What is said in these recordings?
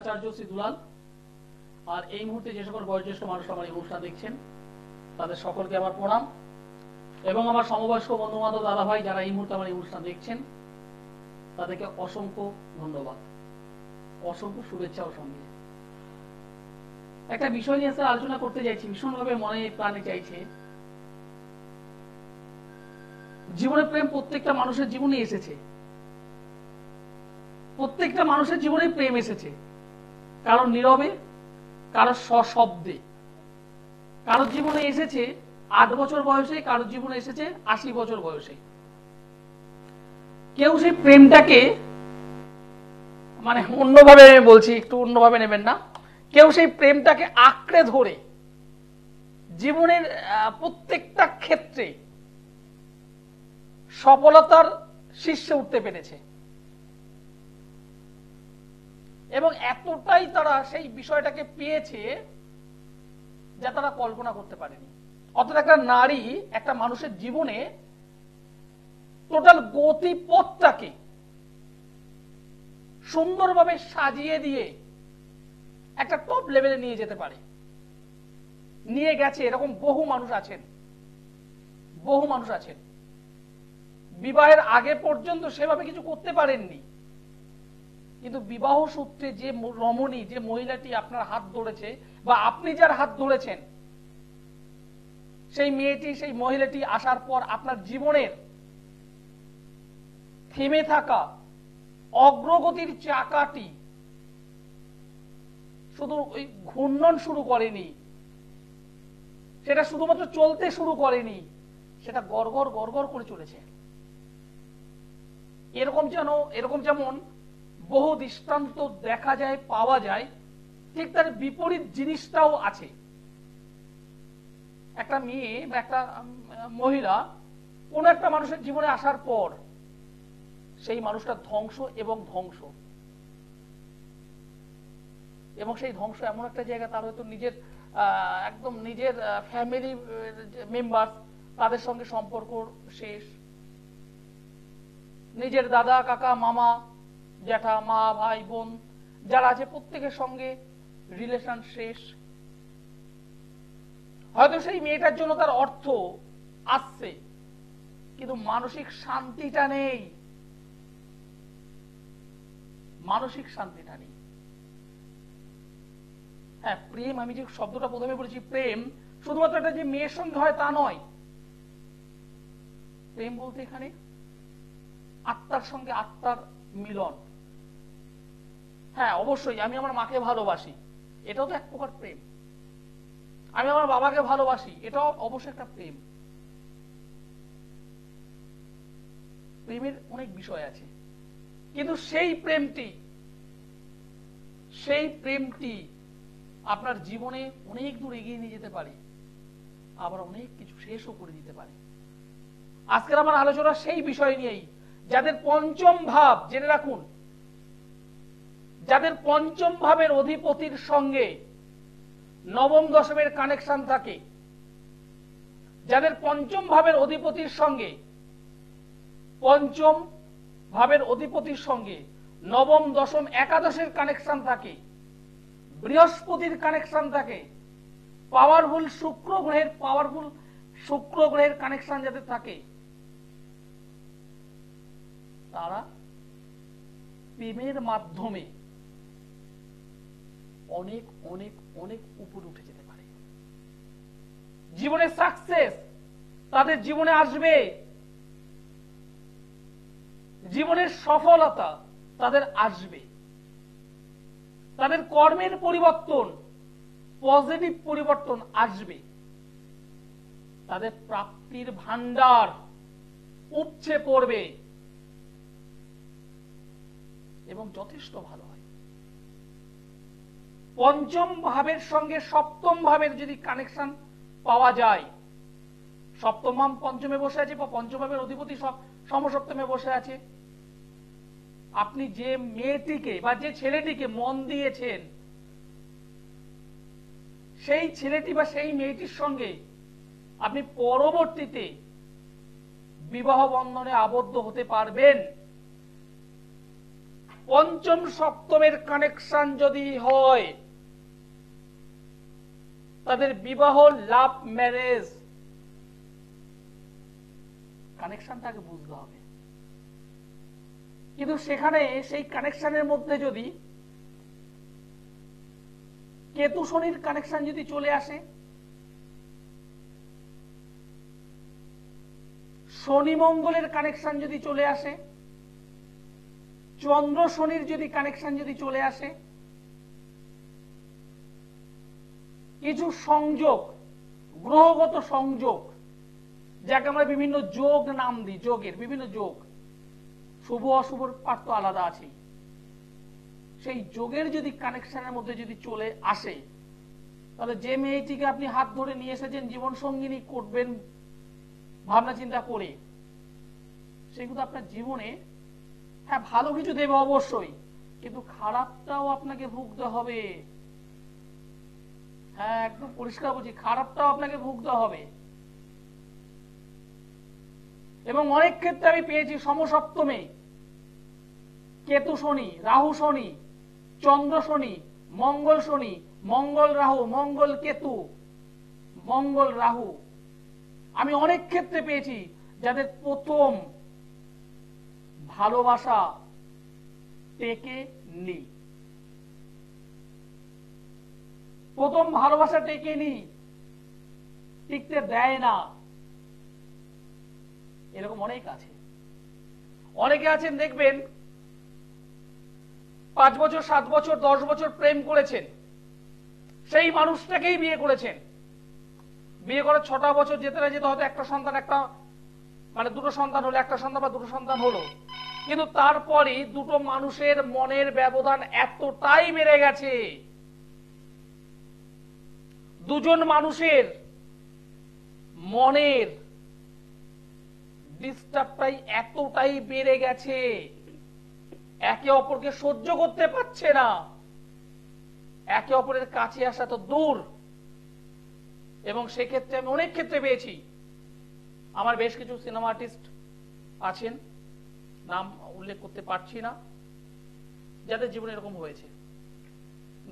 আচার্য শ্রী দুলাল। আর এই মুহূর্তে যে সকল বয়োজ্যেষ্ঠ মানুষ আমার এই অনুষ্ঠান দেখছেন তাদের সকলকে আমার প্রণাম, এবং আমার সমবয়স্ক বন্ধু বান্ধব দাদা ভাই যারা এই মুহূর্তে আমার এই অনুষ্ঠান দেখছেন তাদেরকে অসংখ্য ধন্যবাদ, অসংখ্য শুভেচ্ছাও সঙ্গে। একটা বিষয় নিয়ে স্যার আলোচনা করতে চাইছি, ভীষণভাবে মনে প্রাণে চাইছে। জীবনে প্রেম প্রত্যেকটা মানুষের জীবনে এসেছে, প্রত্যেকটা মানুষের জীবনে প্রেম এসেছে, কারোর নীরবে, কারোর সশব্দে। কারোর জীবনে এসেছে 8 বছর বয়সে, কারোর জীবনে এসেছে 80 বছর বয়সে। কেউ সেই প্রেমটাকে, মানে অন্যভাবে আমি বলছি, একটু অন্যভাবে নেবেন না, কেউ সেই প্রেমটাকে আঁকড়ে ধরে জীবনের প্রত্যেকটা ক্ষেত্রে সফলতার শীর্ষে উঠতে পেরেছে, এবং এতটাই তারা সেই বিষয়টাকে পেয়েছে যা তারা কল্পনা করতে পারেনি। অর্থাৎ একটা নারী একটা মানুষের জীবনে টোটাল গতিপথটাকে সুন্দরভাবে সাজিয়ে দিয়ে একটা টপ লেভেলে নিয়ে যেতে পারে, নিয়ে গেছে। এরকম বহু মানুষ আছেন, বহু মানুষ আছেন বিবাহের আগে পর্যন্ত সেভাবে কিছু করতে পারেননি, কিন্তু বিবাহ সূত্রে যে রমণী, যে মহিলাটি আপনার হাত ধরেছে বা আপনি যার হাত ধরেছেন, সেই মেয়েটি, সেই মহিলাটি আসার পর আপনার জীবনের থেমে থাকা অগ্রগতির চাকাটি শুধু ওই ঘূর্ণন শুরু করেনি, সেটা শুধুমাত্র চলতে শুরু করেনি, সেটা গড়গড় গড়গড় করে চলেছে। এরকম যেমন বহু দৃষ্টান্ত দেখা যায়, পাওয়া যায়, ঠিক তার বিপরীত জিনিসটাও আছে। একটা মেয়ে বা একটা মহিলা কোন একটা মানুষের জীবনে আসার পর সেই মানুষটা ধ্বংস এবং ধ্বংস, এবং সেই ধ্বংস এমন একটা জায়গা, তার হয়তো নিজের একদম নিজের ফ্যামিলি মেম্বার, তাদের সঙ্গে সম্পর্ক শেষ, নিজের দাদা কাকা মামা জ্যাঠা মা ভাই বোন যারা আছে প্রত্যেকের সঙ্গে রিলেশন শেষ। হয়তো সেই মেয়েটার জন্য তার অর্থ আসছে, কিন্তু মানসিক শান্তিটা নেই, মানসিক শান্তিটা নেই। হ্যাঁ, প্রেম, আমি যে শব্দটা প্রথমে বলেছি, প্রেম শুধুমাত্র একটা যে মেয়ের সঙ্গে হয় তা নয়। প্রেম বলতে এখানে আত্মার সঙ্গে আত্মার মিলন। হ্যাঁ, অবশ্যই আমি আমার মাকে ভালোবাসি, এটাও তো এক প্রকার প্রেম। আমি আমার বাবাকে ভালোবাসি, এটাও অবশ্যই একটা প্রেম। প্রেমের অনেক বিষয় আছে, কিন্তু সেই প্রেমটি আপনার জীবনে অনেক দূর এগিয়ে নিয়ে যেতে পারে, আবার অনেক কিছু শেষও করে দিতে পারে। আজকের আমার আলোচনা সেই বিষয় নিয়েই। যাদের পঞ্চম ভাব, জেনে রাখুন, যাদের পঞ্চম ভাবের অধিপতির সঙ্গে নবম দশমের কানেকশন থাকে, যাদের পঞ্চম ভাবের অধিপতির সঙ্গে, পঞ্চম ভাবের অধিপতির সঙ্গে নবম দশম একাদশের কানেকশন থাকে, বৃহস্পতির কানেকশন থাকে, পাওয়ারফুল শুক্র গ্রহের কানেকশন যাদের থাকে, তারা প্রেমের মাধ্যমে অনেক অনেক অনেক উপরে উঠে যেতে পারে। জীবনে সাকসেস তাদের জীবনে আসবে, জীবনের সফলতা তাদের আসবে, তাদের কর্মের পরিবর্তন, পজিটিভ পরিবর্তন আসবে, তাদের প্রাপ্তির ভান্ডার উপচে পড়বে এবং যথেষ্ট ভালো হয়। পঞ্চম ভাবের সঙ্গে সপ্তম ভাবের যদি কানেকশন পাওয়া যায়, সপ্তম ভাব পঞ্চমে বসে আছে বা পঞ্চম ভাবের অধিপতি সমসপ্তমে বসে আছে, আপনি যে মেয়েটিকে বা যে ছেলেটিকে মন দিয়েছেন, সেই ছেলেটি বা সেই মেয়েটির সঙ্গে আপনি পরবর্তীতে বিবাহ বন্ধনে আবদ্ধ হতে পারবেন। পঞ্চম সপ্তমের কানেকশন যদি হয়, তাদের বিবাহ লাভ ম্যারেজ, কানেকশনটাকে বুঝতে হবে। কিন্তু সেখানে সেই কানেকশনের মধ্যে যদি কেতু শনির কানেকশন যদি চলে আসে, শনি মঙ্গলের কানেকশন যদি চলে আসে, চন্দ্র শনির যদি কানেকশন যদি চলে আসে, কিছু সংযোগ, গ্রহগত সংযোগ, যাকে আমরা বিভিন্ন যোগ নাম দিই, যোগের বিভিন্ন যোগ, শুভ অশুভর পার্থ আলাদা আছে, সেই যোগের যদি কানেকশনের মধ্যে যদি চলে আসে, তাহলে যে মেয়েটিকে আপনি হাত ধরে নিয়ে এসেছেন জীবন সঙ্গিনী করবেন ভাবনা চিন্তা করে, সেগুলো আপনার জীবনে হ্যাঁ ভালো কিছু দেবে অবশ্যই, কিন্তু খারাপটাও আপনাকে ভুগতে হবে। হ্যাঁ একদম পরিষ্কার বলছি, খারাপটাও আপনাকে ভুগতে হবে। এবং অনেক ক্ষেত্রে আমি পেয়েছি সমসপ্তমে কেতু শনি, রাহু শনি, চন্দ্র শনি, মঙ্গল শনি, মঙ্গল রাহু, মঙ্গল কেতু, মঙ্গল রাহু, আমি অনেক ক্ষেত্রে পেয়েছি যাদের প্রথম ভালোবাসা টেকে নি, প্রথম ভালোবাসা টেকে নি, টিকতে দেয় না, এরকম অনেক আছে। অনেকে আছেন দেখবেন 5 বছর 7 বছর 10 বছর প্রেম করেছেন, সেই মানুষটাকেই বিয়ে করেছেন, বিয়ে করে 6টা বছর যেতে না যেতে হয়তো একটা সন্তান, একটা মানে দুটো সন্তান হলো, একটা সন্তান বা দুটো সন্তান হলো, কিন্তু তারপরে দুটো মানুষের মনের ব্যবধান এতটাই বেড়ে গেছে, দুজন মানুষের মনের ডিস্টার্বটাই এতটাই বেড়ে গেছে, একে অপরকে সহ্য করতে পারছে না, একে অপরের কাছে আসা তো দূর। এবং সেক্ষেত্রে আমি অনেক ক্ষেত্রে পেয়েছি, আমার বেশ কিছু সিনেমা আর্টিস্ট আছেন, নাম উল্লেখ করতে পারছি না, যাদের জীবনে এরকম হয়েছে,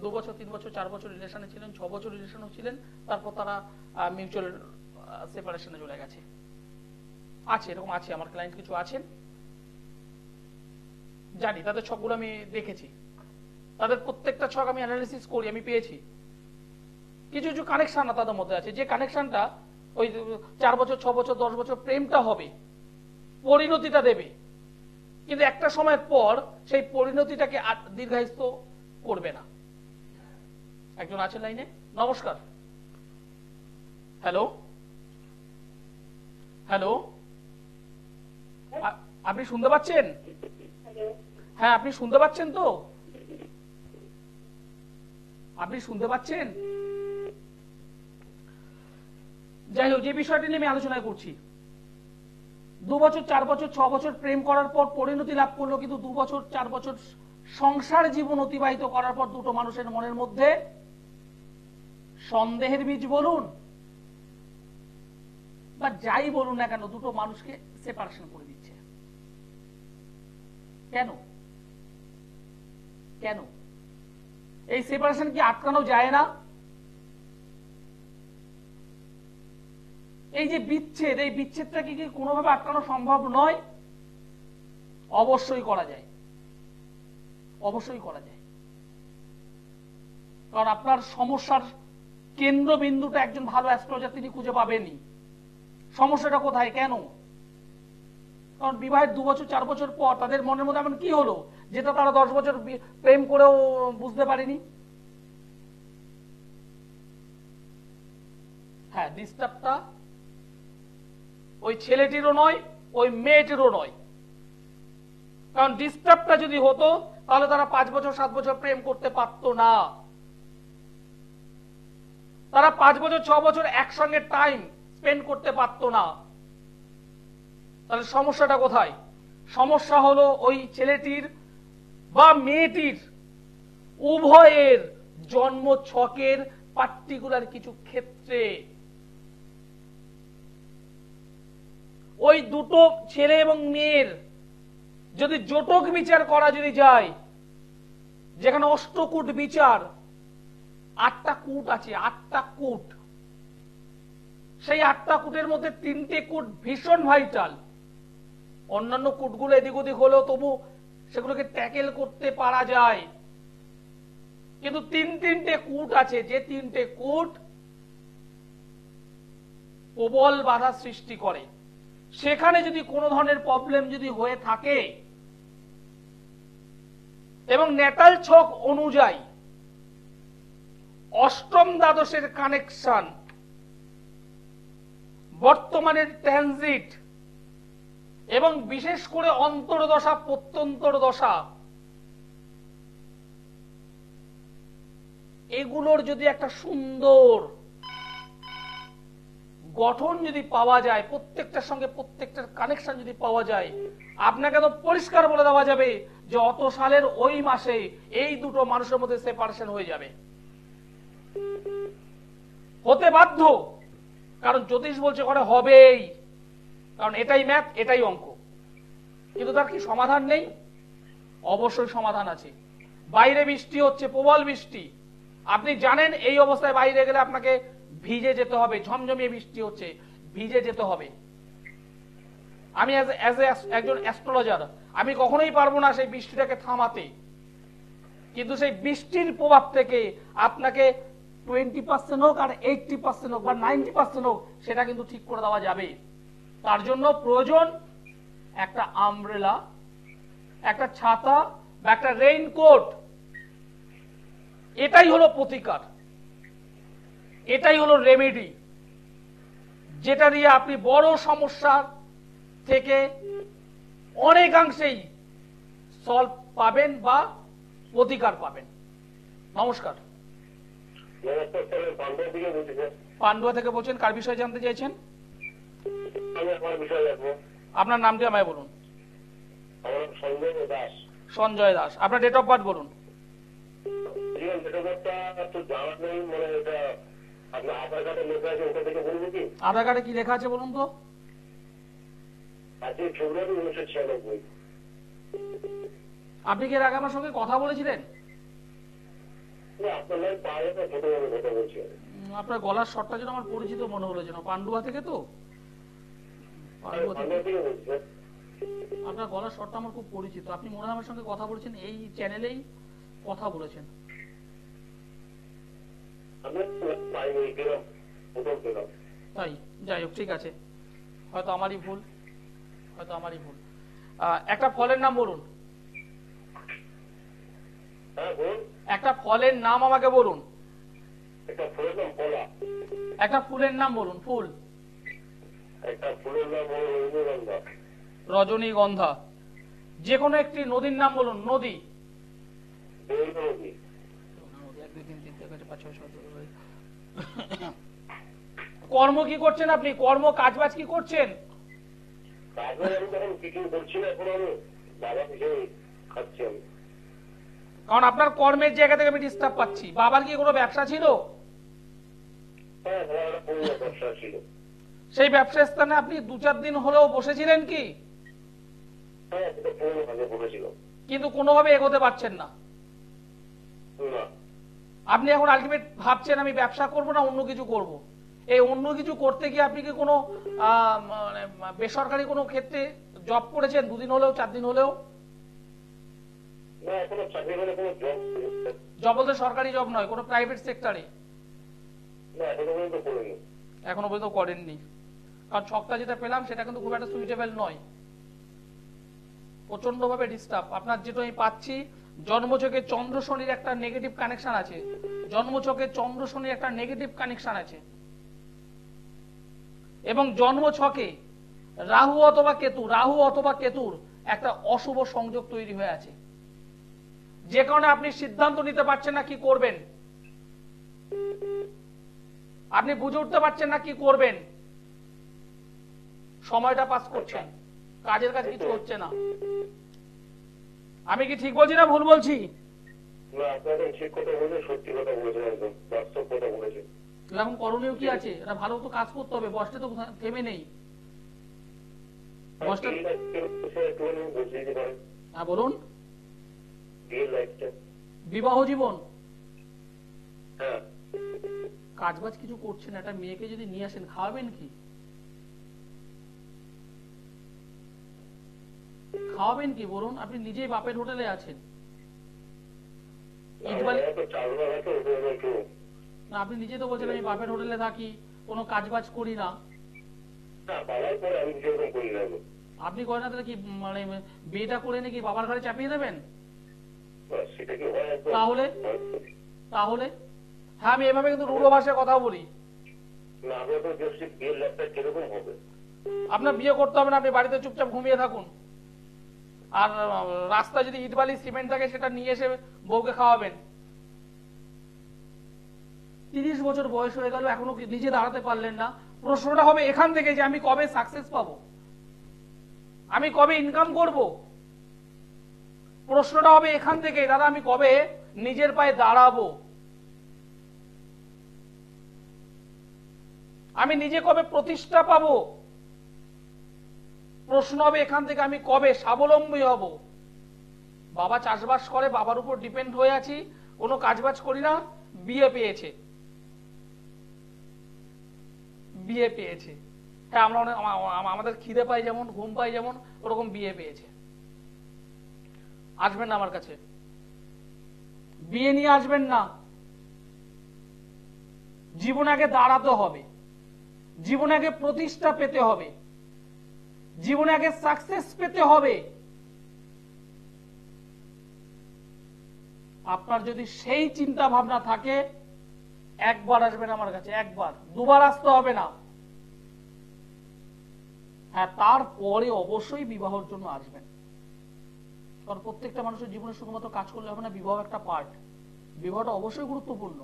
2 বছর 3 বছর 4 বছর রিলেশনে ছিলেন, 6 বছর রিলেশনে ছিলেন, তারপর তারা মিউচুয়াল সেপারেশনে চলে গেছে, আছে এরকম আছে, আমার ক্লায়েন্ট কিছু আছেন, জানি তাদের ছকগুলো আমি দেখেছি, তাদের প্রত্যেকটা ছক আমি অ্যানালিসিস করি, আমি পেয়েছি কিছু কিছু কানেকশন তাদের মধ্যে আছে, যে কানেকশনটা ওই 4 বছর 6 বছর 10 বছর প্রেমটা হবে, পরিণতিটা দেবে, কিন্তু একটা সময়ের পর সেই পরিণতিটাকে দীর্ঘায়িত করবে না। একজন আছেন লাইনে, নমস্কার। হ্যালো হ্যালো, আপনি শুনতে পাচ্ছেন? হ্যাঁ আপনি শুনতে পাচ্ছেন তো? আপনি শুনতে পাচ্ছেন? যাই হোক, যে বিষয়টি নিয়ে আমি আলোচনা করছি, 2 বছর 4 বছর 6 বছর প্রেম করার পর পরিণতি লাভ করলো, কিন্তু 2 বছর 4 বছর সংসার জীবন অতিবাহিত করার পর দুটো মানুষের মনের মধ্যে সন্দেহের বীজ বলুন বা যাই বলুন না কেন, দুটো মানুষকে সেপারেশন করে দিচ্ছে। কেন? কেন এই সেপারেশন কি আটকানো যায় না? এই যে বিচ্ছেদ, এই বিচ্ছেদটা কি কোনোভাবে আটকানো সম্ভব নয়? অবশ্যই করা যায়, অবশ্যই করা যায়, কারণ আপনার সমস্যার কেন্দ্রবিন্দুটা একজন ভালো অ্যাস্ট্রোলজার তিনি খুঁজে পাবেনই। সমস্যাটা কোথায়, কেন? কারণ বিবাহের 2 বছর 4 বছর পর তাদের মনের মধ্যে এমন কি হলো যেটা তারা 10 বছর প্রেম করেও বুঝতে পারেনি। হ্যাঁ, ডিস্টার্বটা ওই ছেলেটিরও নয়, ওই মেয়েটিরও নয়, কারণ ডিস্টার্বটা যদি হতো তাহলে তারা 5 বছর 7 বছর প্রেম করতে পারতো না, তারা 5 বছর 6 বছর একসঙ্গে টাইম স্পেন্ড করতে পারতো না। তাহলে সমস্যাটা কোথায়? সমস্যা হলো ওই ছেলেটির বা মেয়েটির উভয়ের জন্ম ছকের পার্টিকুলার কিছু ক্ষেত্রে। ওই দুটো ছেলে এবং মেয়ের যদি জটক বিচার করা যদি যায় যেখানে অষ্টকূট বিচার, 8টা কূট আছে, 8টা কূট। সেই 8টা কূটের মধ্যে 3টে কূট ভীষণ ভাইটাল। অন্যান্য কূটগুলো এদিক ওদিক হলেও তবু সেগুলোকে ট্যাকেল করতে পারা যায়, কিন্তু 3টে কূট আছে, যে 3টে কূট প্রবল বাধা সৃষ্টি করে। সেখানে যদি কোনো ধরনের প্রবলেম যদি হয়ে থাকে এবং ন্যাটাল ছক অনুযায়ী অষ্টম দ্বাদশের কানেকশন, বর্তমানের ট্রানজিট এবং বিশেষ করে অন্তর্দশা প্রত্যন্তর দশা, এগুলোর যদি একটা সুন্দর গঠন যদি পাওয়া যায়, প্রত্যেকটার সঙ্গে প্রত্যেকটার কানেকশন যদি পাওয়া যায়, আপনাকে তো পরিষ্কার বলে দেওয়া যাবে যে অত সালের ওই মাসে এই দুটো মানুষের মধ্যে সেপারেশন হয়ে যাবে, হতে বাধ্য। কারণ জ্যোতিষ বলছে ওখানে হবেই, কারণ এটাই ম্যাথ, এটাই অঙ্ক। কিন্তু তার কি সমাধান নেই? অবশ্যই সমাধান আছে। বাইরে বৃষ্টি হচ্ছে, প্রবল বৃষ্টি, আপনি জানেন এই অবস্থায় বাইরে গেলে আপনাকে ভিজে যেতে হবে, ঝমঝমিয়ে বৃষ্টি হচ্ছে, ভিজে যেতে হবে। আমি একজন অ্যাস্ট্রোলজার, আমি কখনোই পারবো না সেই বৃষ্টিটাকে থামাতে, কিন্তু সেই বৃষ্টির প্রভাব থেকে আপনাকে 20% হোক আর 80% হোক বা 90% হোক, সেটা কিন্তু ঠিক করে দেওয়া যাবে। তার জন্য প্রয়োজন একটা আমব্রেলা, একটা ছাতা বা একটা রেইনকোট। এটাই হলো প্রতিকার, এটাই হলো রেমেডি, যেটা দিয়ে আপনি বড় সমস্যার থেকে অনেকাংশেই সলভ পাবেন বা প্রতিকার পাবেন। নমস্কার। পান্ডুয়া থেকে বলছেন, কার বিষয়ে জানতে চাইছেন? আপনার নামটি আমায় বলুন। সঞ্জয় দাস। আপনার ডেট অফ বার্থ বলুন। আধার কার্ডে কি লেখা আছে বলুন তো? আপনি কি এর আগে আমার সঙ্গে কথা বলেছিলেন? আপনার গলার স্বরটা যেন আমার পরিচিত মনে হলো, যেন পান্ডুয়া থেকে। তো আপনার গলার স্বরটা আমার খুব পরিচিত। আপনি মনে হয় আমার সঙ্গে কথা বলেছেন, এই চ্যানেলেই কথা বলেছেন। তাই, যাই হোক, ঠিক আছে, হয়তো আমারই ভুল, হয়তো আমারই ভুল। একটা ফলের নাম বলুন। একটা ফলের নাম আমাকে বলুন। একটা ফুলের নাম বলুন। ফুল। রজনীগন্ধা। যে কোনো একটি নদীর নাম বলুন। নদী। কর্ম কি করছেন আপনি? কর্ম কাজবাজ কি করছেন? কারণ আপনার কর্মের জায়গা থেকে আমি ডিস্টার্ব পাচ্ছি। বাবার কি কোনো ব্যবসা ছিল? সেই ব্যবসা স্থানে আপনি 2-4 দিন হলেও বসেছিলেন কি? কিন্তু কোনোভাবে এগোতে পারছেন না। আপনি এখন আলটিমেট ভাবছেন আমি ব্যবসা করব না অন্য কিছু করব। এই অন্য কিছু করতে গিয়ে আপনি কি কোনো বেসরকারি কোনো ক্ষেত্রে জব করেছেন? 2 দিন হলেও, 4 দিন হলেও? জব বলতে সরকারি জব নয়, কোনো প্রাইভেট সেক্টরে? এখনো পর্যন্ত করেননি। কারণ ছকটা যেটা পেলাম সেটা কিন্তু খুব একটা সুইটেবল নয়, প্রচন্ড ভাবে ডিস্টার্ব। আপনার যেটা আমি পাচ্ছি, জন্মছকে চন্দ্র শনির একটা নেগেটিভ কানেকশন আছে, জন্মছকে চন্দ্র শনির একটা নেগেটিভ কানেকশন আছে, এবং জন্মছকে রাহু অথবা কেতুর একটা অশুভ সংযোগ তৈরি হয়ে আছে, যে কারণে আপনি সিদ্ধান্ত নিতে পারছেন না কি করবেন, আপনি বুঝে উঠতে পারছেন না কি করবেন, সময়টা পাস করছেন, কাজের কাজ কিছু হচ্ছে না। আমি কি ঠিক বলছি না ভুল বলছি? এখন করণীয় কি আছে? এটা ভালো তো কাজ করতে হবে, বসটা তো থেমে নেই। বিবাহ জীবন হ্যাঁ। কাজবাজ কিছু করছেন, একটা মেয়েকে যদি নিয়ে আসেন খাওয়াবেন কি? খাওয়াবেন কি বলুন? আপনি নিজেই বাপের হোটেলে আছেন। না, আপনি নিজে তো বলছেন আমি বাপের হোটেলে থাকি, কোনো কাজবাজ করি না। আপনি করেন না তাহলে কি মানে বিয়েটা করে নাকি বাবার ঘরে চাপিয়ে দেবেন? তাহলে তাহলে হ্যাঁ, আমি এভাবে কিন্তু রূঢ় ভাষায় কথা বলি। আপনার বিয়ে করতে হবে না, আপনি বাড়িতে চুপচাপ ঘুমিয়ে থাকুন। আর রাস্তায় যদি ইট বালি সিমেন্ট থাকে সেটা নিয়ে এসে বউকে খাওয়াবেন। 30 বছর বয়স হয়ে গেল, এখনো নিজে দাঁড়াতে পারলেন না। প্রশ্নটা হবে এখান থেকে যে আমি কবে সাকসেস পাবো, আমি কবে ইনকাম করব। প্রশ্নটা হবে এখান থেকে দাদা আমি কবে নিজের পায়ে দাঁড়াবো, আমি নিজে কবে প্রতিষ্ঠা পাবো। প্রশ্ন হবে এখান থেকে আমি কবে স্বাবলম্বী হব। বাবা চাষবাস করে, বাবার উপর ডিপেন্ড হয়ে আছি, কোনো কাজবাজ করি না, বিয়ে পেয়েছে। বিয়ে পেয়েছে, হ্যাঁ আমরা আমাদের খিদে পাই যেমন, ঘুম পাই যেমন, ওরকম বিয়ে পেয়েছে। আসবেন না আমার কাছে, বিয়ে নিয়ে আসবেন না। জীবন আগে দাঁড়াতে হবে, জীবনে আগে প্রতিষ্ঠা পেতে হবে, জীবনে আগে সাকসেস পেতে হবে। আপনার যদি সেই চিন্তা ভাবনা থাকে, একবার আসবেন আমার কাছে, একবার, দুবার আসতে হবে না। হ্যাঁ, তারপরে অবশ্যই বিবাহের জন্য আসবেন। কারণ প্রত্যেকটা মানুষের জীবনে শুধুমাত্র কাজ করলে হবে না, বিবাহ একটা পার্ট। বিবাহটা অবশ্যই গুরুত্বপূর্ণ,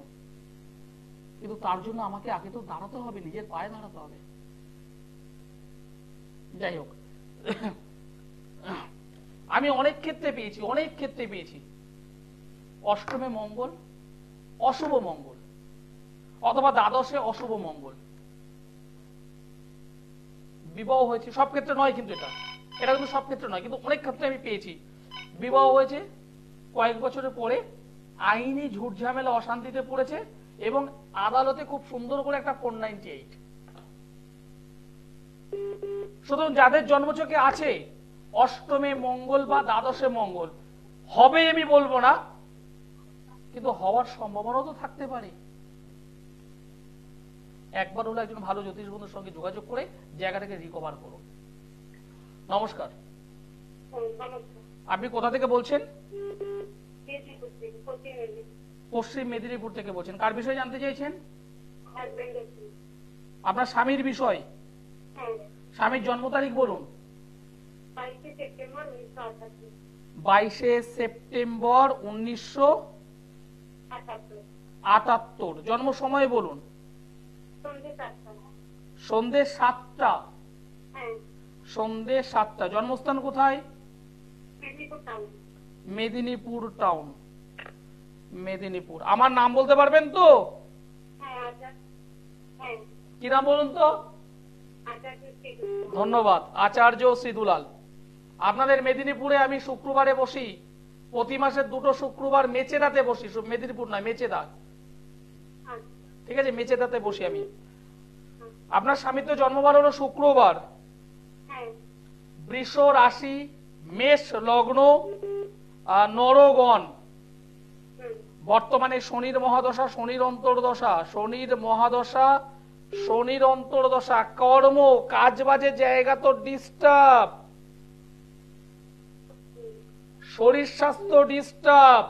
কিন্তু তার জন্য আমাকে আগে তো দাঁড়াতে হবে, নিজের পায়ে দাঁড়াতে হবে। যাই হোক, আমি অনেক ক্ষেত্রে পেয়েছি অষ্টমে মঙ্গল, অশুভ মঙ্গল, অথবা দ্বাদশে অশুভ মঙ্গল, বিবাহ হয়েছে। সব ক্ষেত্রে নয় কিন্তু, এটা কিন্তু সব ক্ষেত্রে নয়, কিন্তু অনেক ক্ষেত্রে আমি পেয়েছি বিবাহ হয়েছে, কয়েক বছরের পরে আইনি ঝুট ঝামেলা অশান্তিতে পড়েছে এবং আদালতে খুব সুন্দর করে একটা 498। সুতরাং যাদের জন্মছকে আছে অষ্টমে মঙ্গল বা দ্বাদশে মঙ্গল, হবে আমি বলবো না, কিন্তু হওয়ার সম্ভাবনাও তো থাকতে পারে। একবার হলো একজন ভালো জ্যোতিষ বন্ধুর সঙ্গে যোগাযোগ করে জায়গাটাকে রিকভার করুন। নমস্কার, আপনি কোথা থেকে বলছেন? পশ্চিম মেদিনীপুর থেকে বলছেন। কার বিষয়ে জানতে চাইছেন? আপনার স্বামীর বিষয়। স্বামীর জন্ম তারিখ বলুন। 22শে সেপ্টেম্বর 1978। জন্ম সময় বলুন। সন্ধ্যে 7টা। সন্ধ্যে 7টা। জন্মস্থান কোথায়? মেদিনীপুর টাউন। মেদিনীপুর। আমার নাম বলতে পারবেন তো? কি নাম বলুন তো? ধন্যবাদ, আচার্য শ্রীদুলাল। আপনাদের মেদিনীপুরে আমি শুক্রবারে বসি, প্রতি মাসের 2টো শুক্রবার মেচেদাতে বসি। মেদিনীপুর নয়, মেচেদা। ঠিক আছে, মেচেদাতে বসি আমি। আপনার স্বামীর তো জন্মবার হলো শুক্রবার, বৃষ রাশি, মেষ লগ্ন, নরগণ। বর্তমানে শনির মহাদশা, শনির অন্তর্দশা, শনির মহাদশা, শনির অন্তর্দশা। কর্ম কাজ বাজে জায়গা তো ডিস্টার্ব, শরীর স্বাস্থ্য ডিস্টার্ব,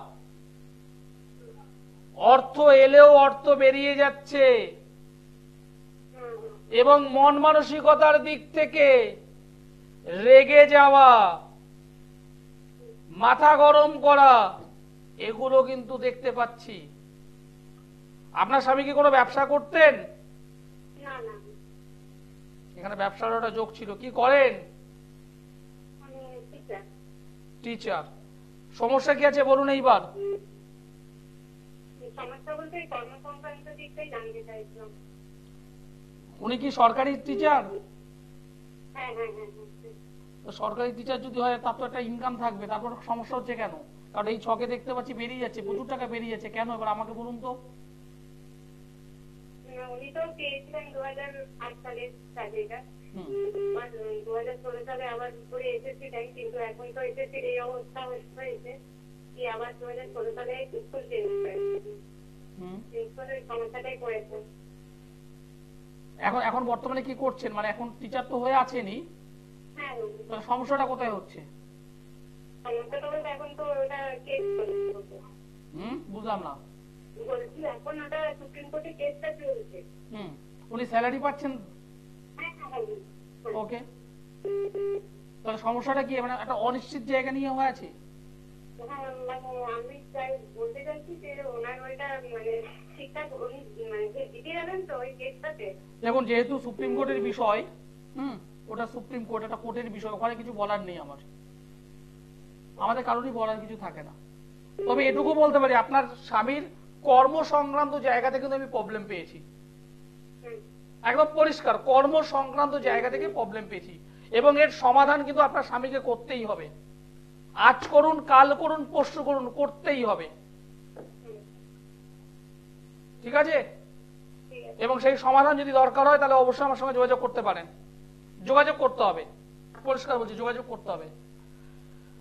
অর্থ এলেও অর্থ বেরিয়ে যাচ্ছে, এবং মন মানসিকতার দিক থেকে রেগে যাওয়া, মাথা গরম করা, এগুলো কিন্তু দেখতে পাচ্ছি। আপনার স্বামী কি কোনো ব্যবসা করতেন? এখানে ব্যবসার একটা যোগ ছিল। কি করেন? টিচার। সমস্যা কি আছে বলুন এইবার। উনি কি সরকারি টিচার? সরকারি টিচার যদি হয় তার তো একটা ইনকাম থাকবে, তারপর সমস্যা হচ্ছে কেন? কারণ এই ছকে দেখতে পাচ্ছি বেরিয়ে যাচ্ছে, প্রচুর টাকা বেরিয়ে যাচ্ছে, কেন এবার আমাকে বলুন তো। উনি তো পেয়েছিলেন 2008 সালের চাকরিটা, 2016 সালে আবার করে এসএসসি দেন, কিন্তু এখন তো এসএসসির এই অবস্থা হয়েছে কি আবার 2016 সালে স্কুল চেঞ্জ করে সমস্যাটাই করেছে। এখন বর্তমানে কি করছেন, মানে এখন টিচার তো হয়ে আছেনই, হ্যাঁ, সমস্যাটা কোথায় হচ্ছে? সমস্যাটা বলতে এখন তো ওটা কেস চলছে। বুঝলাম না। বলছি এখন ওটা সুপ্রিম কোর্টে কেসটা চলছে। উনি স্যালারি পাচ্ছেন? হ্যাঁ, ওকে, তাহলে সমস্যাটা কি, মানে একটা অনিশ্চিত জায়গা নিয়ে হয়ে আছে? আমি চাই বলতে চাইছি যে ওনার ওইটা মানে ঠিকঠাক উনি মানে জিতে যাবেন তো ওই কেসটাতে। দেখুন, যেহেতু সুপ্রিম কোর্টের বিষয়, ওটা সুপ্রিম কোর্ট, একটা কোর্টের বিষয়, ওখানে কিছু বলার নেই আমাদের কারোরই বলার কিছু থাকে না। তবে এটুকু বলতে পারি, আপনার স্বামীর কর্ম সংক্রান্ত জায়গা থেকে কিন্তু আমি প্রবলেম পেয়েছি, একদম পরিষ্কার, কর্ম সংক্রান্ত জায়গা থেকে প্রবলেম পেয়েছি, এবং এর সমাধান কিন্তু আপনার স্বামীকে করতেই হবে। আজ করুন, কাল করুন, পরশু করুন, করতেই হবে, ঠিক আছে? এবং সেই সমাধান যদি দরকার হয় তাহলে অবশ্যই আমার সঙ্গে যোগাযোগ করতে পারেন। যোগাযোগ করতে হবে, পরিষ্কার বলছি, যোগাযোগ করতে হবে।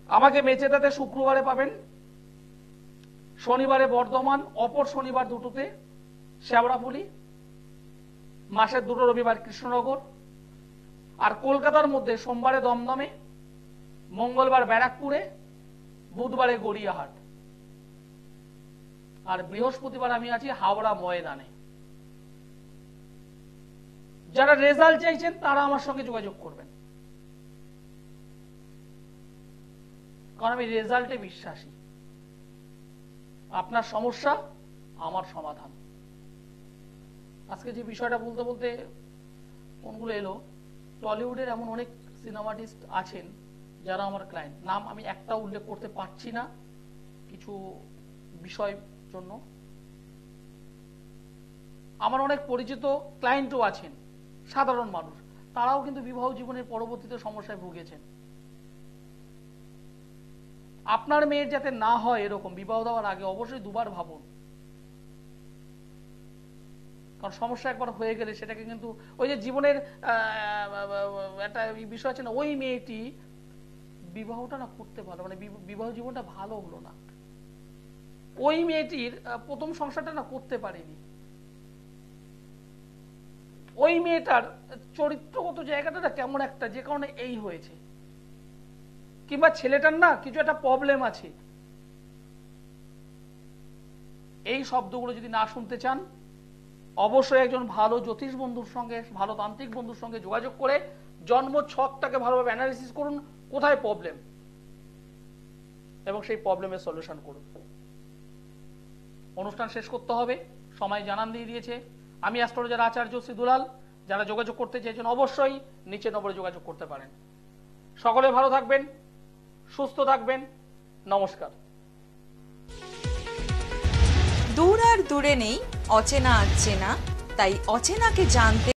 আমাকে মেচেদাতে শুক্রবারে পাবেন, শনিবারে বর্ধমান, অপর শনিবার দুটোতে শ্যাওড়াফুলি, মাসের 2 রবিবার কৃষ্ণনগর, আর কলকাতার মধ্যে সোমবারে দমদমে, মঙ্গলবার ব্যারাকপুরে, বুধবারে গড়িয়াহাট, আর বৃহস্পতিবার আমি আছি হাওড়া ময়দানে। যারা রেজাল্ট চাইছেন তারা আমার সঙ্গে যোগাযোগ করবেন, কারণ আমি রেজাল্টে বিশ্বাসী। আপনার সমস্যা আমার সমাধান। আজকে যে বিষয়টা বলতে বলতে কোনগুলো এলো, টলিউডের এমন অনেক সিনেমাটিস্ট আছেন যারা আমার ক্লায়েন্ট, নাম আমি একটা উল্লেখ করতে পারছি না কিছু বিষয় জন্য। আমার অনেক পরিচিত ক্লায়েন্টও আছেন, সাধারণ মানুষ, তারাও কিন্তু বিবাহ জীবনের পরবর্তীতে সমস্যায় ভুগেছেন। আপনার মেয়ের যাতে না হয় এরকম, বিবাহ দেওয়ার আগে অবশ্যই দুবার ভাবুন, কারণ সমস্যা একবার হয়ে গেলে সেটাকে কিন্তু ওই যে জীবনের একটা বিষয় আছে না, ওই মেয়েটি বিবাহটা না করতে পারলো, মানে বিবাহ জীবনটা ভালো হলো না, ওই মেয়েটির প্রথম সংসারটা না করতে পারেনি, ওই মেয়েটার চরিত্রগত জায়গাটা না কেমন একটা, যে কারণে এই হয়েছে, কিংবা ছেলেটার না কিছু একটা প্রবলেম আছে। এই শব্দগুলো যদি না শুনতে চান, অবশ্যই একজন ভালো জ্যোতিষ বন্ধুর সঙ্গে, ভালো তান্ত্রিক বন্ধুর সঙ্গে যোগাযোগ করে জন্ম ছকটাকে ভালোভাবে অ্যানালিসিস করুন, কোথায় প্রবলেম, এবং সেই প্রবলেমের সলিউশন করুন। অনুষ্ঠান শেষ করতে হবে, সময় জানান দিয়ে দিয়েছে। আমি অ্যাস্ট্রোলজার আচার্য শ্রী দুলাল। যারা যোগাযোগ করতে চাইছেন অবশ্যই নিচে নম্বরে যোগাযোগ করতে পারেন। সকলে ভালো থাকবেন, সুস্থ থাকবেন, নমস্কার। দূর আর দূরে নেই অচেনা আচেনা, তাই অচেনাকে জানতে